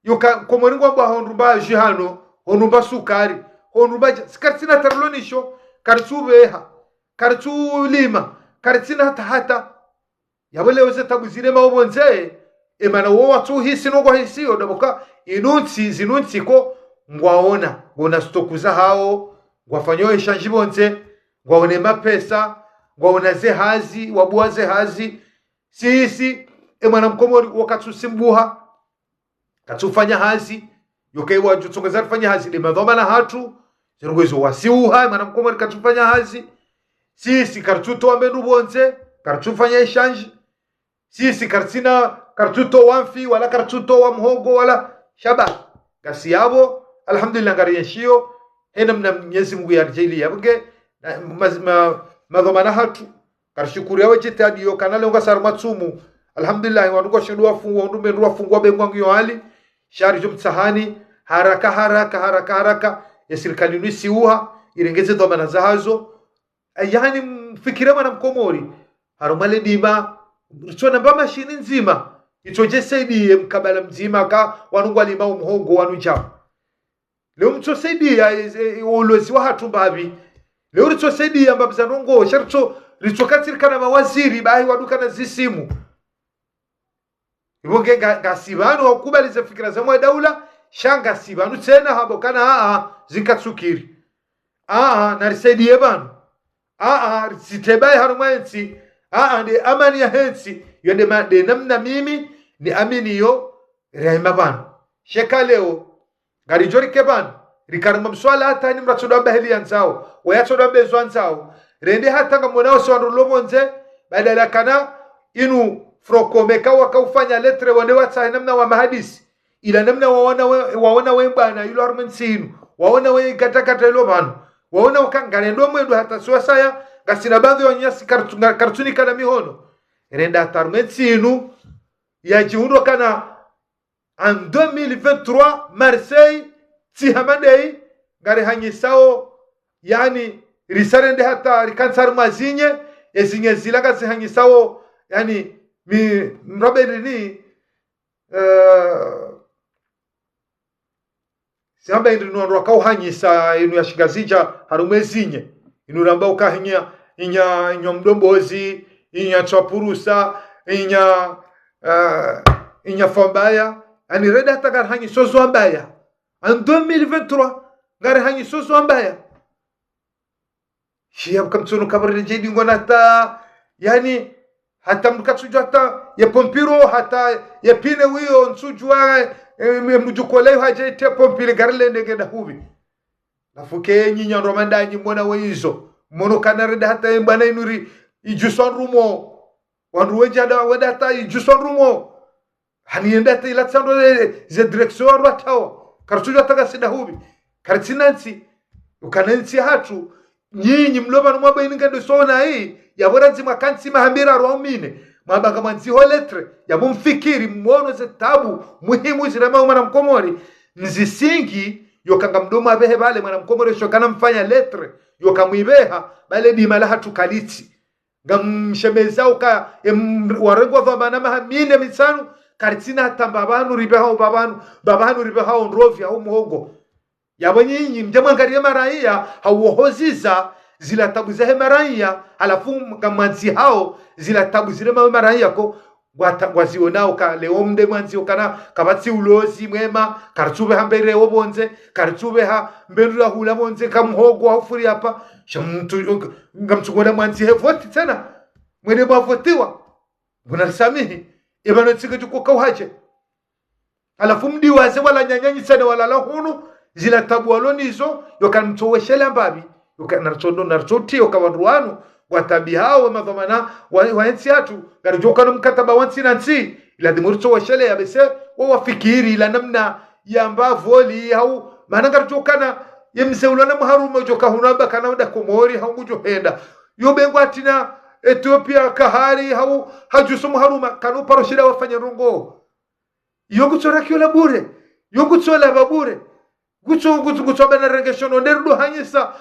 yoka komoringo amba honrumba jihano honrumba sukari honrumba kartsina tarlonisho kartsubeha kartsulima kartsina hata yabole weze tabuzire mawonze emana wo watu hisi no go hisi odoboka inunsi zinunsi ko ngwaona ngona stokuza hao ngwafanyo exchange bonze ngwaone mapesa ngwaona ze hazi wabuaze hazi sisi emana mkomori wakatsusimbuha katufanya hazi yokai wajutsongeza kufanya hazi de madhoma na hatu zirugwezo wasiuha emana mkomori katufanya hazi sisi kartuto ambendu bonze kartufanya exchange sisi kartina kartuto wamfi wala kartuto wa mhogo wala shaba kasi yabo alhamdulillah ngariyeshio hena mna Mwenyezi Mungu yarjeli yabge madhomana hatu karshukuru yawe jitadi yo kanale nga sarmatsumu alhamdulillah wanuko shindwa fungu ndumbe ndwa fungwa bengwangu yo hali shari jumtsahani haraka ya serikali nusi uha irengeze dhamana zahazo yani mfikire mwana mkomori harumale dima tsona mba mashini nzima itoje saidi mkabala mzima ka wanungwa lima umhongo wanuja leo mtso saidi ulozi wa hatu mbabi leo ritso saidi mbabza nongo sharto ritsokatirikana mawaziri bahi waduka na zisimu ibonge gasibano wakubaliza fikira za mwa daula shanga sibanu tena habokana zikatsukiri narisaidi yebanu sitebai harumaensi ndi amani ya hensi yonde de namna mimi ni amini yo rehema banu sheka leo gari jorike banu rikarma mswala hata ni mratsoda baheli yanzao wayatsoda bezo anzao rende hata ngamonao swandu lobonze badala kana inu frokomeka wakaufanya letre wande watsa namna wa mahadisi ila namna waona wembana ilo armensinu waona we katakata ilo banu waona wakangane ndo mwendo hata suasaya gasina bandhi wanyasi kartuni kana mihono renda tarmetsinu ya jihundo kana en 2023 Marseille tihamadei ngare hanyisao yani risarende hata rikansar mazinye ezinye zilaga zihanyisao yani mrobeni samba indino ndo akauhanyisa inu yashigazija harumezinye inu ramba ukahinya inya mdombozi inya chapurusa inya fambaya ani reda hata gar hanyi sozo ambaya en 2023 gar hanyi sozo ambaya shia mkamtsono kabari jedi ngonata yani hata mkatsujo hata ya pompiro hata ya pine wiyo nsujwa mjukole haje te pompile garle ndege da hubi nafuke nyinya romanda nyimona weizo mono kanareda hata mbana inuri ijuson rumo wanruweja da wada hata ijuson rumo hani ndata ila tsando ze direction watao kartuja taka sida hubi kartinansi ukanansi hatu nyinyi mloba no mwabaini ngendo sona hii yabora nzima kansi mahambira roamine mabanga manzi ho letre yabumfikiri mwono ze tabu muhimu zirama mwana mkomori nzisingi yokanga mdomo abehe bale mwana mkomori shokana mfanya letre yokamwibeha bale dimala hatu kaliti ngamshemezao ka warengwa vabana mahamine misanu karitina tambabanu ribeha babanu ribeha onrovi au muhogo yabonyinyi mjamwangarie maraia hauohoziza zila tabu za maraia alafu kamanzi hao zila tabu zile maraia ko wazionao ka leo mde mwanzi okana kabatsi ulozi mwema kartube hambere obonze kartube ha mbendu hula bonze kamhogo aufuri hapa shamtu ngamchukua mwanzi hevoti tena mwene bavotiwa bunasamihi ibano tsike tuko uhache alafu mdi waze wala nyanyanyi sana wala lahunu zila tabu walonizo yokanmtoweshela mbabi yokanartondo nartoti yokawanruano watabi hao madhamana waensi atu garijoka no mkataba wansi nansi ila dimurto washele yabese wafikiri ila namna ya mbavoli au maana garijoka na yemseulana muharuma joka hunaba kanada komori hau mujohenda yobengo atina Ethiopia kahari hau hajuso muharuma kanu paroshira wafanya rongo yogutsora kiola bure yogutsola babure gutso bana rengeshono nderudo hanyisa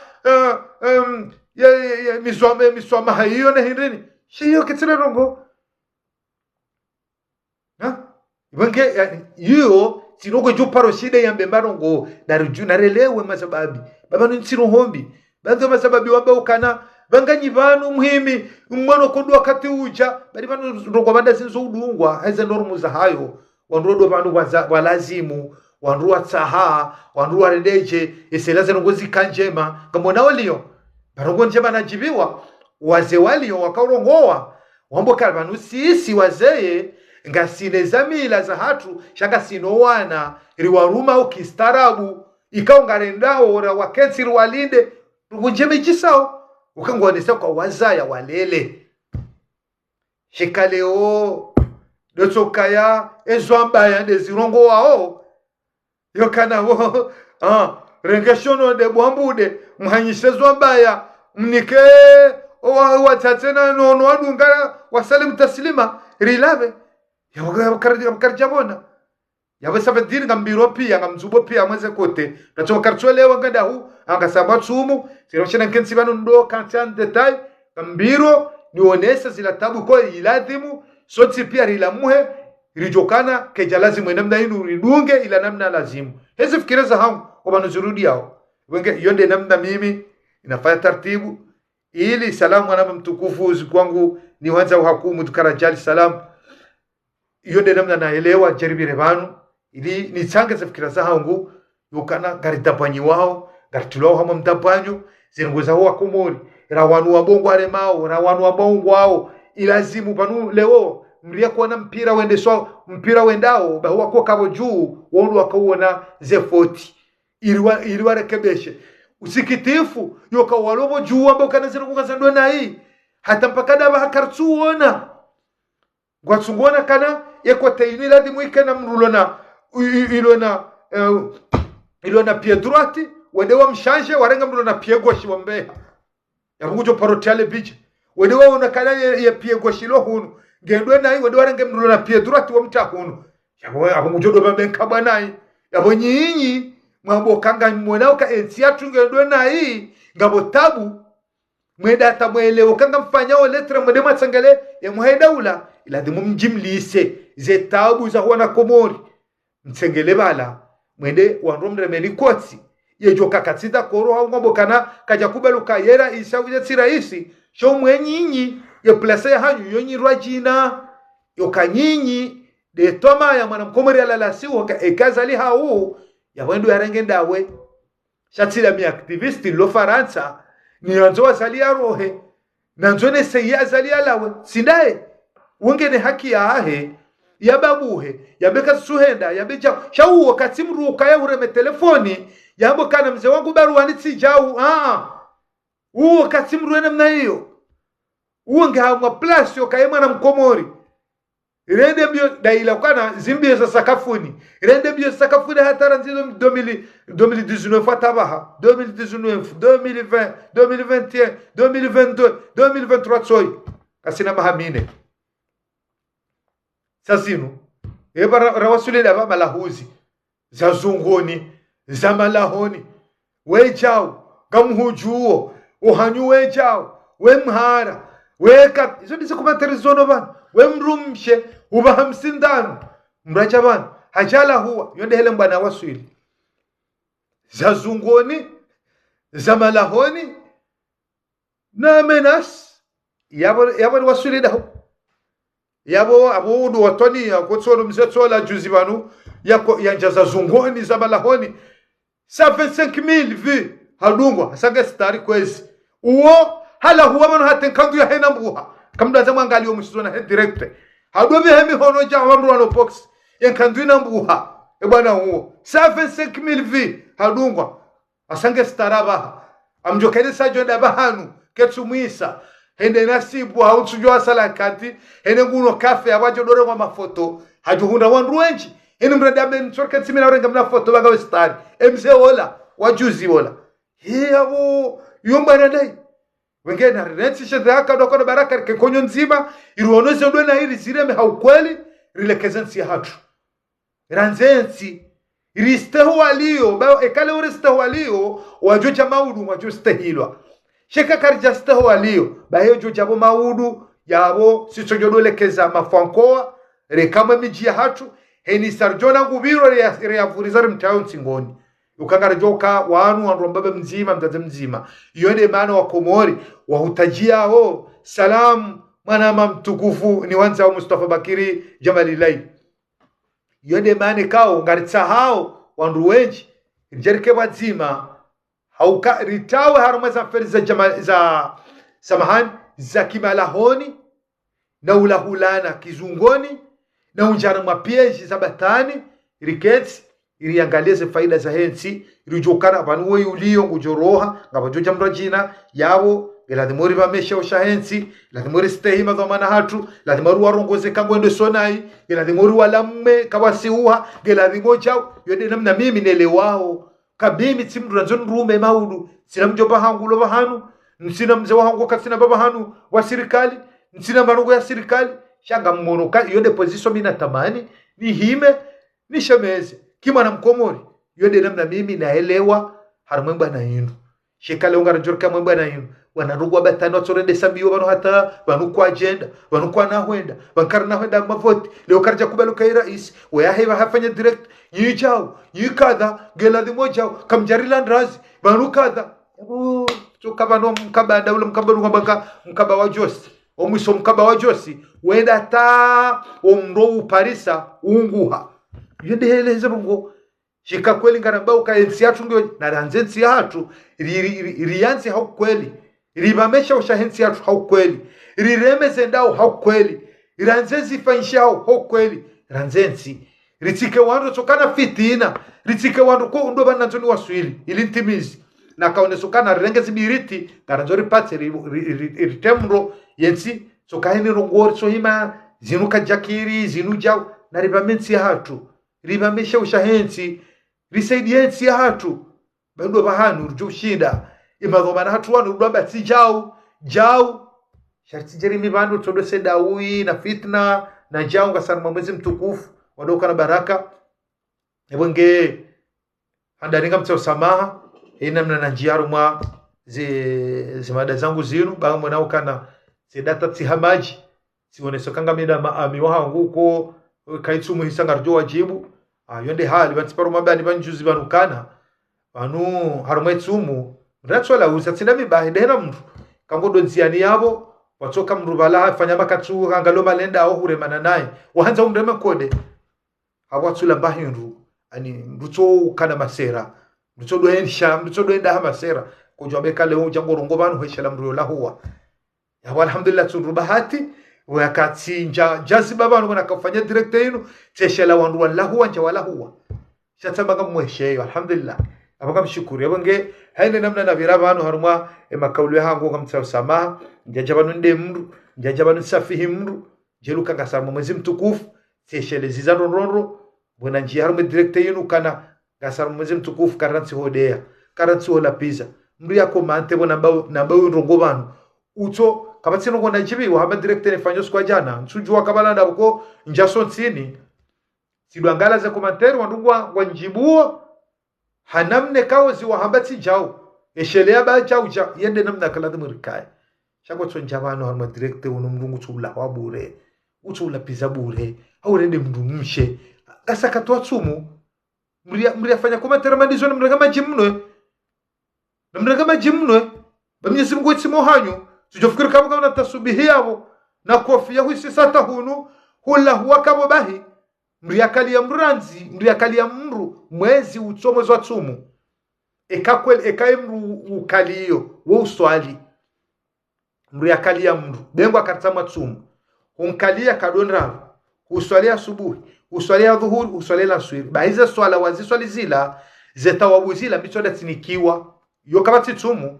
ya miswama hayo na hindrini shiyo kitsira rongo ha ibenge yo tinogo juparo shida ya mbembarongo narelewe masababi baba ntsiro hombi banzo masababi wamba ukana banganyi banu muhimi mwana kodwa kati uja bali banu rongo banda sinzo udungwa haize normu za hayo wanrodo banu walazimu wanruwa tsaha wanruwa redeje eselaze ngozi kanjema ngamona walio barongo njema najibiwa waze walio wakarongoa wambo kalbanu sisi wazeye ngasine zamila za hatu shanga sino wana riwaruma ukistarabu ikaungarendao ora wakensi walinde njema ijisao ukangwanisa kwa wazaya walele shikaleo dotokaya ezwamba ya dezirongo wao yokana wo rengeshono de bwambude mhanyishezwa mbaya mnike watatena no wadunga wasalim taslima rilave yakarjabona yabasaba diri ngambiro pia ngamzubo pia mweze kote nacho karchwelewa ngada hu angasaba tsumu siroshena nkensi banu ndo kantan detail ngambiro nionesa zila tabu ko iladhimu soti pia rilamuhe rijokana keja lazimu namna inu ridunge ila namna lazimu hezi fikireza hangu kwa nuzurudi yao wenge yonde namna mimi inafanya taratibu ili salamu wanaba mtukufu kwangu ni wanza uhakumu tukarajali salamu yonde namna naelewa jaribire banu ili nitsange fikireza hangu yokana garitapanyi wao garitulo hama mtapanyo zinguza huwa kumori rawanu wabongo alemao rawanu wabongo wao ilazimu panu leo mria kuona mpira wende so mpira wendao bahuwa kwa kabo juu wondu wakauona zefoti iliwa rekebeshe usikitifu yoka walobo juu ambao kanazira kukazandwa na hii hata mpaka daba hakartsuona gwatsungona kana yekwa teini ladi mwikana mrulona ilona pie droite wende wa mshanje warenga mrulona pie gauche wambeha yabujo parotiale biche wende wa unakana ya pie gauche lo hunu gendwe nai wende warenga mrulona pie droite wa mta hunu yabo mujodo bamenka bwanai yabo nyinyi mwambo kanga mwenao ka ensi atu gendwe nai ngabo tabu mweda hata mwelewo kanga mfanyao letra mwede matsangale ya muhedaula iladimu mjimlise ze tabu za huwa na komori mtsengele bala mwede wanromre melikotsi yejo kakatsida koro hau ngombo kana kaja kubeluka yera isa wije tsiraisi sho mwenyinyi ye place ya hanyu yonyi rwajina yokanyinyi de toma ya mwana mkomori alalasi woka ekazali hau ya wendu ya rengendawe shatsila mi aktivisti lo Faransa ni anzo azalia rohe nanzo ne seya azalia lawe sindae wengene haki ya ahe ya babuhe ya beka suhenda ya beja shau wakati mruka ya ureme telefoni yambo kana mzee wangu baruani tijau uo wakati mruene mna hiyo uo ngehamwa plus yokaye mwana mkomori irende mbio daila kana zimbio za sakafuni irende mbio sakafuni hatara nzizo 2019 fatabaha 2019 2020 2021 2022 2023 tsoi kasina mahamine sasinu eba rawasule da malahuzi za zungoni za malahoni wejao gamhujuo uhanyu wejao wemhara weka izo ndizo kumaterizono bana wemrumshe uba 50 mracha bana hajala huwa yonde hele mbana waswili za zungoni za malahoni na menas yabo waswili daho yabo abudu watoni yakotsolo mzetsola juzi banu yako yanjaza zungoni za malahoni 75000 vues hadungwa asanga stari kwezi uo hala huwa mano hatenkandu ya hena mbuha kamda zama ngali yo musizona he direct hadobe hemi hono ja wamru wano box yankandu na mbuha e bwana huo 75000 vues hadungwa asanga staraba amjokene sajonda bahanu ketsumwisa hende nasibu hautujwa sala kati hende nguno kafe abajo dore kwa mafoto hajuhunda wandu wenji hende mradabe nsorka tsimina orenga mna foto bagawe stari mz ola wajuzi ola hiyo yomba nadai wengine rensi shadaka dokona baraka ke konyo nzima iruonoze ndo na hili zireme haukweli rilekezensi hatu ranzensi iristeho walio bao ekale uristeho walio wajoja maudu wajostehilwa sheka karja steho walio bayo joja bo maudu yabo sichojodolekeza mafankoa rekama miji ya hatu heni sarjona ngubiro ya furizari mtayo nsingoni ukangara joka wanu wanrombabe mzima mtaze mzima yone maana wa Komori wahutajia ho salam mwana mtukufu ni wanza wa Mustafa Bakiri Jamalilai yone maana kao ngaritsa hao wandu wenji jerike wazima hauka ritawe harumeza feri za samahani za kimalahoni na ulahulana kizungoni na unjana mapieji za batani riketi iriangalize faida za hensi irijokana abantu we uliyo ngujoroha ngabajoja mrajina yabo geladimori bamesha ushahensi ladimori stehima dhamana hatu ladimori warongoze kangwendo sonai geladimori walamme kabasiuha geladimoja yode namna mimi nelewao kabimi timdu ranzon rume maudu sina mjoba hangu lo bahanu nsina mzee wangu kasina baba hanu wa serikali nsina marongo ya serikali shanga mmonoka yode position mina tamani ni hime ni shemeze kima na Mkomori yode namna mimi naelewa harumemba na yinu shekale ungara jorka mwemba na yinu wanarugwa batano tsorende sambiyo bano hata banu kwa agenda banu kwa nahwenda bankar nahwenda mavoti leo karja kubalo kai rais wayaheba hafanya direct yichao yikadha geladi moja kamjarila ndazi banu kadha tukabano mkaba daula mkaba ngambaka mkaba wa Josi omwiso mkaba wa Josi wenda ta omro Parisa unguha yende heleze rungo shika kweli ngaramba ukaensi yatu ngyo naranzensi yatu rianzi hau kweli ribamesha ushahensi yatu hau kweli riremeze ndao hau kweli iranzensi fanshao hau kweli ranzensi ritike wandu tokana fitina ritike wandu ko ndo bananzoni waswili ilintimizi na kaonesokana rengezi biriti karanzori patse ritemro yensi sokaheni rongori sohima zinuka jakiri zinujao na ribamensi hatu ribamesha ushahensi risaidiensi hatu bado bahanu rujushinda imadhomana hatu wanu rubamba si jau sharti jerimi bandu todo sedawi na fitna na jau ngasana mwezi mtukufu wadoka na baraka ebonge handaringa mtso samaha ina mna njiaru mwa zimada zangu zinu bamwe nao kana zidata tsihamaji sionesokanga mida maami wangu ko kaitsumu hisanga rjo wajibu yonde hali batsiparo mabani banjuzi banukana banu harumwetsumu ratsola usatsina mibahe dena mndu kangodo nziani yabo watsoka mrubala fanya makatsu ngalo malenda aho huremana naye wahanza umreme kode awatsula mbahindu ani ndutso kana masera ndutso doensha ndutso doenda ha masera kujwa bekale unjangorongo banu heshela mruyo lahuwa ya alhamdulillah tsurubahati wakati jazi baba wana kufanya direct yenu teshela wandu wallahu wanja wala huwa shatambaga mwesheyo alhamdulillah abaka mshukuru yabonge haine namna na virabano harumwa makawlu yangu kamtsa sama njajabanu nde mndu njajabanu safihi mndu jeluka ngasarmu mwezi mtukufu seshelezi za ronro bwana njia harume direkte yenu kana ngasarmu mwezi mtukufu karansi hodea karansi hola pizza mri yako mante bona nambao rongo banu uto kabatsino ngona jibi wa haba direkte ne fanyo kwa jana nsujua kabalanda uko njason sini sidwangala za komentari wandungwa wanjibuo hanamne kaozi wa habati jao eshelea ba jao yende namna kala dumurikaye shako tsonjabano harma direkte wono mndungu tsula wabure utsula pizza bure awurende mndungushe gasaka twatsumu mri afanya komentari mandizo namraga majimnwe bamyezi mgo tsimo hanyo tujofikira kama na tasubihi yabo na kofia huisisata hunu hula huwa kabo bahi mriakali ya mranzi mriakali ya mru mwezi utsomwe zwa tsumu ekaye mru ukaliyo wo uswali mriakali ya mru bengwa karitama tsumu unkalia kadonra uswali asubuhi uswali dhuhuri uswali laswiri bahize swala wazi swali zila zetawabuzila mitoda tinikiwa yo kabati tsumu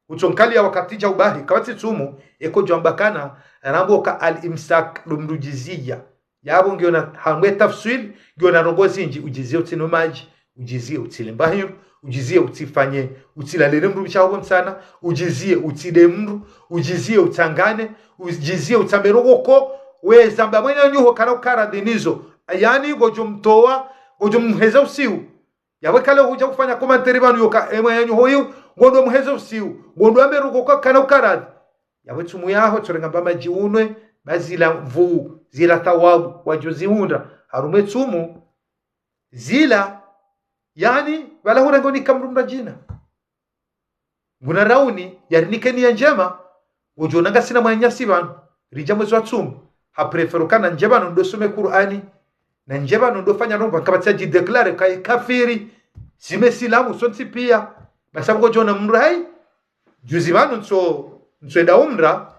utonkalia wakati ja ubahi kabati tsumu eko jambakana rambo ka al-imsak lumrujizia yabo ngiona hamwe tafsir ngiona rongozi nji ujizie utino maji ujizie utile mbahiru ujizie utifanye utilalele mru bichawo msana ujizie utide mru ujizie utangane ujizie utamberogoko we zamba mwenye nyuho kana ukara denizo yani gojumtoa gojumheza usiu yawe kale huja kufanya komentari banu yoka emwe nyuho yu ngondo muheza usiu ngondo amberogoko kana ukara yawe tumu yaho tsorenga bama jiunwe bazila mvu zila tawabu wajuziunda harume tsumu zila yani wala hurengo ni kamrumra jina nguna rauni yarinikeni ya njema ujonanga sina mwanyasi banu rijamwe zwa tsumu ha prefero kana njeba ndo some Qur'ani na njeba ndo fanya romba kabatia ji declare kai kafiri simesilamu sonti pia basabu jona mrai juzi banu nso enda umra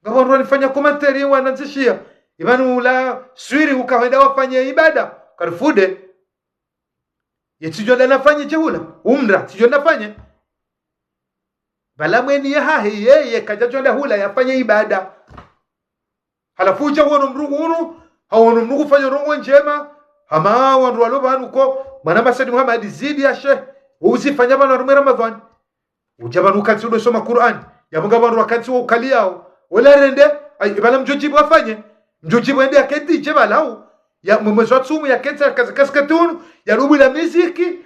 ngabo nifanya komentari wananzishia ibanu la swiri ukaenda wafanye ibada karifude yetijoda nafanye jehula umra tijoda nafanye bala mweni hahi yeye kajajonda hula yafanye ibada halafu uja wono mruguru hawono mrugu fanya rongo njema hama wandu walobanu ko manamba sadi Muhammad zidi ya sheikh uzifanya bana rume Ramadhan ujabanu kanti udo soma Qur'an yamunga bandu wakati ukaliao wala rende ibala mjojibu afanye mjojibu ende aketi jebalau ya mwezi wa tsumu ya kenta kaskatunu ya rubu la miziki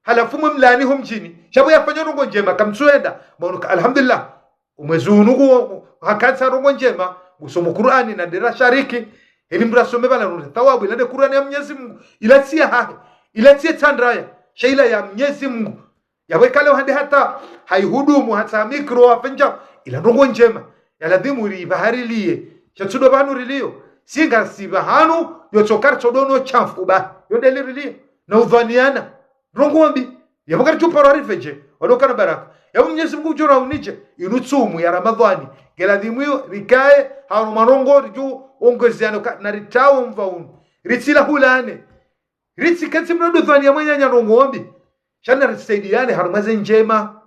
halafu mlani humjini shabu yafanya rongo njema kamtsuenda manuka alhamdulillah umwezi unugo hakansa rongo njema usomo Qur'ani na dira shariki eli mrasome bala rongo tawabu ile Qur'ani ya Mwenyezi Mungu ilatia hahi ilatia tandraya shaila ya Mwenyezi Mungu yawe kale hande hata haihudumu hata mikro afenja ila rongo njema yaladhimu ri baharilie chatudo banu rilio singa sibahanu yotokar chodono chafu ba yodeli rilio na udhaniana rongombi yabakar chuparo arifeje wadokana baraka yabu Mwenyezi Mungu jora unije inutsumu ya Ramadhani geladhimu rikae hanu marongo ju ongeziano na ritawo mvaunu ritsila hulane ritsi kansi mrodo dhania mwanya rongombi shana risaidiane harumaze njema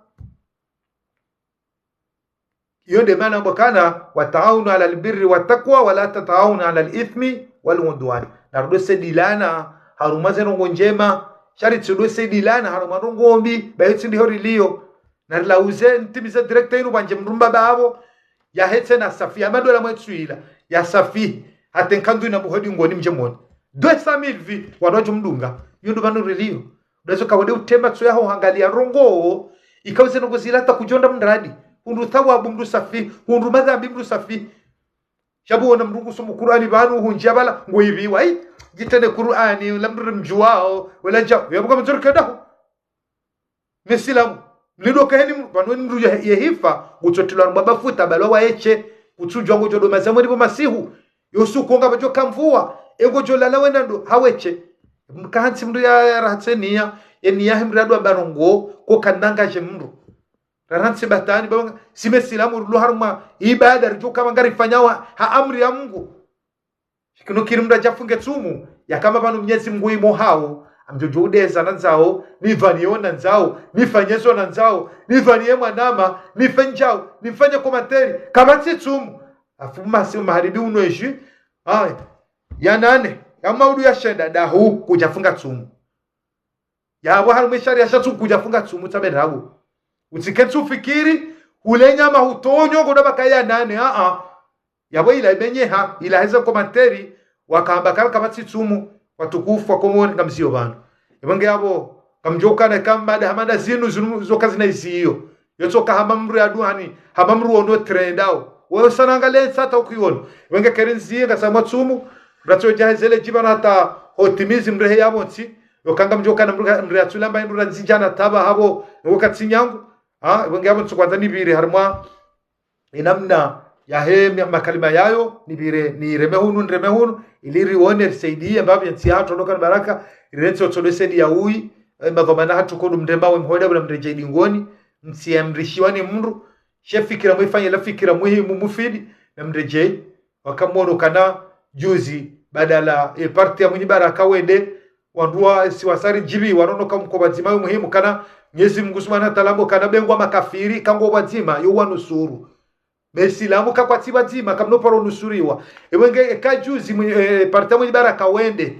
yonde maana mbokana wataawunu ala albirri wattaqwa wala tataawunu ala alithmi waludwan narudo sedilana harumaze rongo njema shari tsudo sedilana haruma rongombi bayitsi ndi horilio narlauze ntimiza directe inu banje mrumba babo ya hetse na safi amadola mwetsuila ya safi hatenkandu ina buhodi ngoni mjemoni 200,000 vi wanojo mdunga yondo banu rilio udazo kawade utemba tsu yaho hangalia rongo ikaweze rongo zilata kujonda mradi hundu thawabu mdu safi hundu madhambi mdu safi shabu wana mrungu somo Qur'ani banu hunjabala ngoibi wai jitane Qur'ani lamru mjuwao wala ja yabuka mzurka dahu mesilamu lido kaheni banu mru yehifa utotila mbabafuta balwa eche utujwa ngojo do mazamuri bo masihu yosu konga bajo kamvua engojo lala wenda ndo haweche mkahansi mru ya rahatsenia eniya himradu ambarongo ko kandanga je mru raransi batani banga simesilamu rulo haruma ibada rjo kama ngari fanyawa ha amri ya Mungu kino kirimda jafunge tsumu ya kama banu Mwenyezi Mungu imo hao amjojo udeza nanzao nivaniona nzao nifanyezo nanzao nivanie mwanama nifenjao nifanye komentari kama tsumu afuma si maharibi unoishi ya nane ya maudu ya shenda dahu kujafunga tsumu yabo hari mwishari yashatsu kujafunga tsumu taberabu utsiketsu fikiri ule nyama hutonyo ngoda bakaya nane yabo ila imenyeha ila heza komanteri wakamba kabatsi tsumu watukufu wakomoni ngamziyo bana ibenge yabo kamjokana kamba hamada zinu zokazi na isiyo yotoka hamamru aduhani hamamru ono trendao wewe sana angalia sata ukiona ibenge kerenzi ngasama tsumu bracho jahezele jibana hata optimism rehe yabo nti yokanga mjokana mre atulamba indura nzijana taba habo wakati nyangu ibenge yabo tsukwanza nibire harmwa inamna ya he makalima yayo nibire ni remehunu iliri one saidie mbabu nti hato ndoka baraka irenzo tolesedi ya ui madhamana hatu kodu mremba we mhoda bula mreje dingoni msiamrishiwani mru shefikira mwifanye la fikira muhimu mufidi na mreje wakamono kana juzi badala parti ya mwenye baraka wende wandua siwasari jibi wanono kamkoba zima muhimu kana Mwenyezi Mungu Subhanahu wa Ta'ala kana bengwa makafiri kango bazima yo wanusuru Mesilamu kakwatiba zima kamno paro nusuriwa ewenge kajuzi parti ya mwenye baraka wende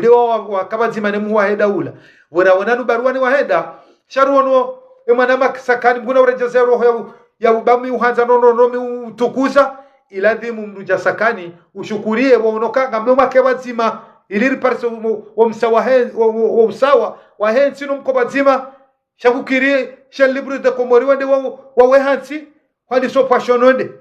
wa kabazima ne muwa heda ula wana baruani wa heda sharuono emana makisakani nguna urejeza roho ya ubami uhanza nomi utukuza iladhimu mruja sakani ushukurie waonoka ngamno make bazima iliri parse wa msawa wa usawa wa hensi no mkobazima shakukirie shalibru de komori wande wa wehansi hadi so pashononde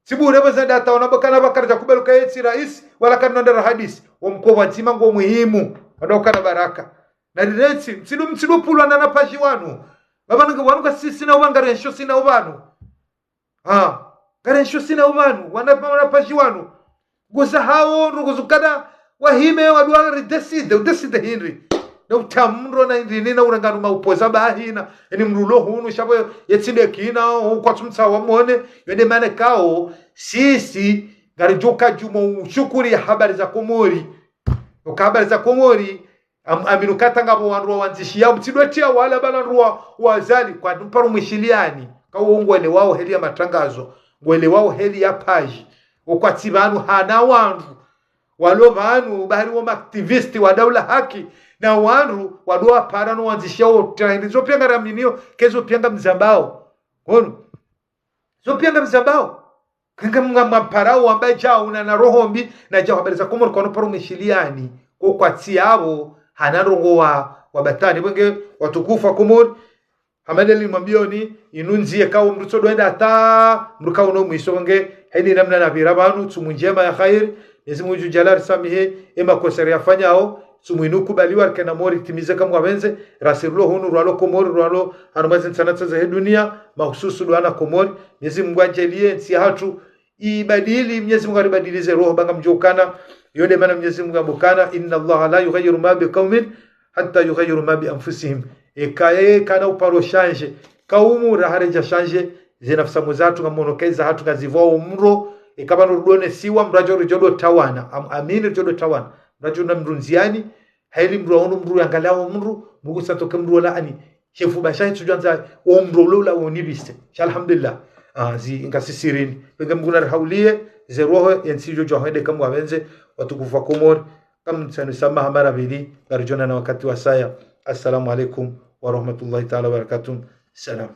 sibure baza data wanabakana bakarja kubeluka yetsi rais wala kanonda hadisi wa mkobazima ngo muhimu adokana baraka na dirensi msidu pulwa na paji wanu babanga wanuka sisi na ubanga rensho sina ubanu garensho sina ubanu wana paji wanu goza hao ruguzukada wahime wadwa deside hinri na utamro na ndini na urangano maupoza bahina eni mrulo hunu shabo yetside kina kwa tumsa wamone yende mane kao sisi garijoka jumo ushukuri habari za komori habari za komori aminukata ngabo wanru wanzishia mtidwetia wala bala ruwa wazali kwa mparo mwishiliani kawo ngwele wao heli ya matangazo ngwele wao heli ya page okwati banu hana wanru walo banu bahari wa activisti wa daula haki na wanru wadoa para no wanzishia otandizo pianga raminio kezo pianga mzambao ngono so pianga mzambao kanga mparao ambaye jao una na roho mbi na jao habari za komori kwa mparo mwishiliani okwati yabo hanarongo wa batani benge watukufa komori hamadeli mwambioni inunzie kao mruto doenda ata mrukao no mwiso benge hedi namna na birabanu tumunjema ya khair Mwenyezi Mungu jalal samihe ema kosere yafanyao tumuinu kubaliwa kana mori timize kama wabenze rasirulo hunu rwalo komori rwalo hanumazi sanata za dunia mahususu duana komori Mwenyezi Mungu ajalie nsi hatu ibadili Mwenyezi Mungu alibadilize roho banga mjokana yode bana Mwenyezi Mungu ambokana inna Allah la yughayyiru ma biqaumin hatta yughayyiru ma bi anfusihim ekaye kana uparo change kaumu rahareja change zinafsa muzatu ngamonokeza hatu ngazivao umro ekabano rudone siwa mrajo rijodo tawana amini rijodo tawana mrajo na mrunziani haili mruaonu mru yangalao mru Mungu satoke mru la ani shefu bashahi tujanza umro lola onibiste alhamdulillah zi ingasisirini penge Mungu na haulie zeroho yensijo johede kama wabenze watukufa komori kama sanusama hamara bili garjona na wakati wa saya assalamu alaikum wa rahmatullahi ta'ala wa barakatuh salam